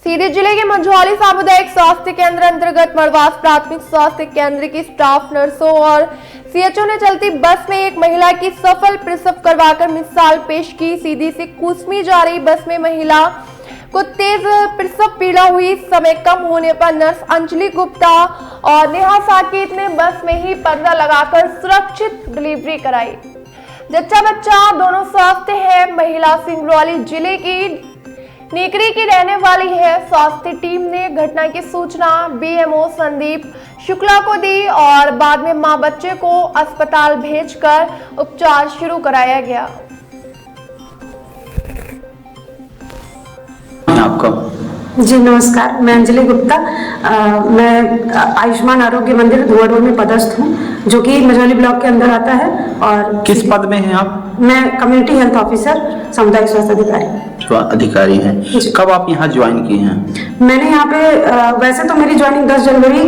सीधी जिले के मंझौली सामुदायिक स्वास्थ्य केंद्र अंतर्गत मड़वास प्राथमिक स्वास्थ्य केंद्र की स्टाफ नर्सों और सीएचओ ने चलती बस में एक महिला की सफल प्रसव करवाकर मिसाल पेश की। सीधी से कुसमी जा रही बस में महिला को तेज प्रसव पीड़ा हुई। समय कम होने पर नर्स अंजलि गुप्ता और नेहा साकेत ने बस में ही पर्दा लगाकर सुरक्षित डिलीवरी कराई। जच्चा बच्चा दोनों स्वस्थ है। महिला सिंगरौली जिले की नीकरी की रहने वाली है। स्वास्थ्य टीम ने घटना की सूचना बीएमओ संदीप शुक्ला को दी और बाद में मां बच्चे को अस्पताल भेजकर उपचार शुरू कराया गया। आपका जी नमस्कार, मैं अंजलि गुप्ता। मैं आयुष्मान आरोग्य मंदिर धुआंडोल में पदस्थ हूँ, जो कि मंझौली ब्लॉक के अंदर आता है। और किस पद में हैं आप? मैं कम्युनिटी हेल्थ ऑफिसर, सामुदायिक स्वास्थ्य अधिकारी हैं। कब आप यहाँ ज्वाइन की हैं? मैंने यहाँ पे वैसे तो मेरी ज्वाइनिंग 10 जनवरी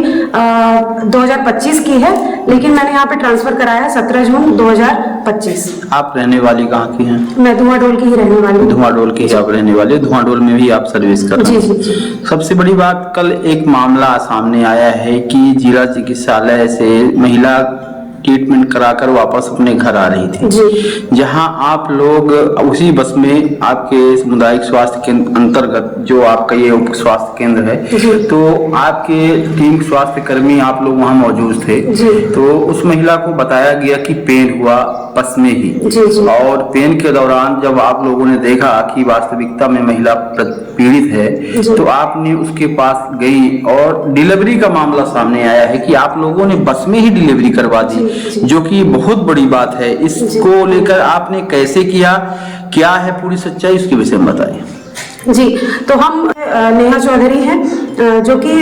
2025 की है, लेकिन मैंने यहाँ पे ट्रांसफर कराया 17 जून 2025। आप रहने वाली कहाँ की हैं? मैं धुआंडोल की ही रहने वाली हूँ। धुआंडोल की आप रहने वाली, धुआंडोल में भी आप सर्विस कर रहे हैं? जी जी जी। सबसे बड़ी बात, कल एक मामला सामने आया है कि जिला चिकित्सालय से महिला ट्रीटमेंट कराकर वापस अपने घर आ रही थी, जहां आप लोग उसी बस में आपके सामुदायिक स्वास्थ्य केंद्र अंतर्गत जो आपका ये उप स्वास्थ्य केंद्र है, तो आपके टीम स्वास्थ्य कर्मी आप लोग वहां मौजूद थे। तो उस महिला को बताया गया कि पेन हुआ बस में ही, और पेन के दौरान जब आप लोगों ने देखा कि वास्तविकता में महिला पीड़ित है, तो आपने उसके पास गई और डिलीवरी का मामला सामने आया है कि आप लोगों ने बस में ही डिलीवरी करवा दी, जो कि बहुत बड़ी बात है। इसको लेकर आपने कैसे किया, क्या है पूरी सच्चाई, उसके विषय में बताइए। जी, तो हम नेहा चौधरी हैं, जो कि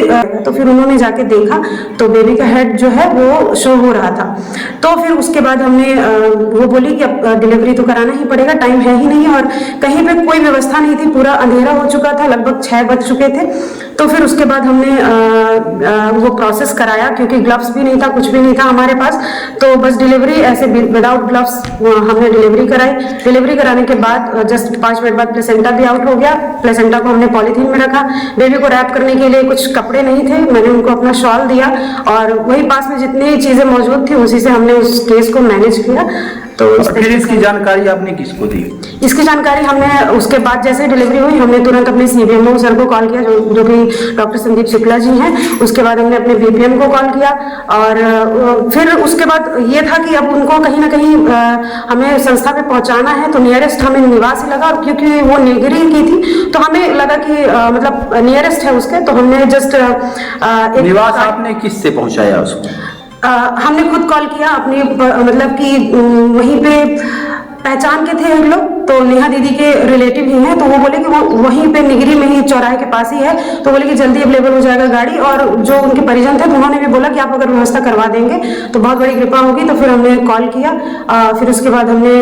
तो फिर उन्होंने जाके देखा तो बेबी का हेड जो है वो शो हो रहा था। तो फिर उसके बाद हमने वो बोली कि अब डिलीवरी तो कराना ही पड़ेगा, टाइम है ही नहीं और कहीं पे कोई व्यवस्था नहीं थी, पूरा अंधेरा हो चुका था, लगभग 6 बज चुके थे। तो फिर उसके बाद हमने वो प्रोसेस कराया, क्योंकि ग्लव्स भी नहीं था, कुछ भी नहीं था हमारे पास। तो बस डिलीवरी ऐसे विदाउट ग्लव्स हमने डिलीवरी कराई। डिलीवरी कराने के बाद जस्ट 5 मिनट बाद प्लेसेंटा भी आउट हो गया। प्लेसेंटा को हमने पॉलीथीन में रखा। बेबी को रैप करने के लिए कुछ कपड़े नहीं थे, मैंने उनको अपना शॉल दिया और वही पास में जितनी चीजें मौजूद थी उसी से हमने उस केस को मैनेज किया। तो फिर इसकी जानकारी आपने किसको दी? इसकी जानकारी हमने उसके बाद जैसे डिलीवरी हुई, हमने तुरंत अपने सीबीएमओ सर को कॉल किया, जो कि डॉक्टर संदीप शुक्ला जी हैं। उसके बाद हमने अपने बीपीएम को कॉल किया और फिर उसके बाद ये था कि अब उनको कहीं ना कहीं हमें संस्था पे पहुंचाना है, तो नियरेस्ट हमें निवास ही लगा। और क्योंकि वो नीलगिरी की थी तो हमें लगा कि मतलब नियरेस्ट है उसके, तो हमने जस्ट निवास आपने किससे पहुंचाया उसको? हमने खुद कॉल किया अपनी, मतलब कि वहीं पे पहचान के थे हम लोग, तो नेहा दीदी के रिलेटिव ही हैं, तो वो बोले कि वो वहीं पे निगरी में ही चौराहे के पास ही है, तो बोले कि जल्दी अवेलेबल हो जाएगा गाड़ी। और जो उनके परिजन थे तो उन्होंने भी बोला कि आप अगर व्यवस्था करवा देंगे तो बहुत बड़ी कृपा होगी। तो फिर हमने कॉल किया, फिर उसके बाद हमने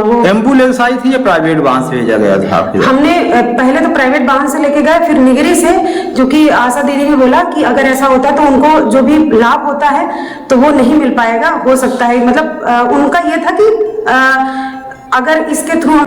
वो एम्बुलेंस आई थी या प्राइवेट वाहन से भेजा गया था? हमने पहले तो प्राइवेट वाहन से लेके गए, फिर निगरी से, जो कि आशा दीदी ने बोला कि अगर ऐसा होता है तो उनको जो भी लाभ होता है तो वो नहीं मिल पाएगा, हो सकता है, मतलब उनका ये था कि अगर इसके थ्रू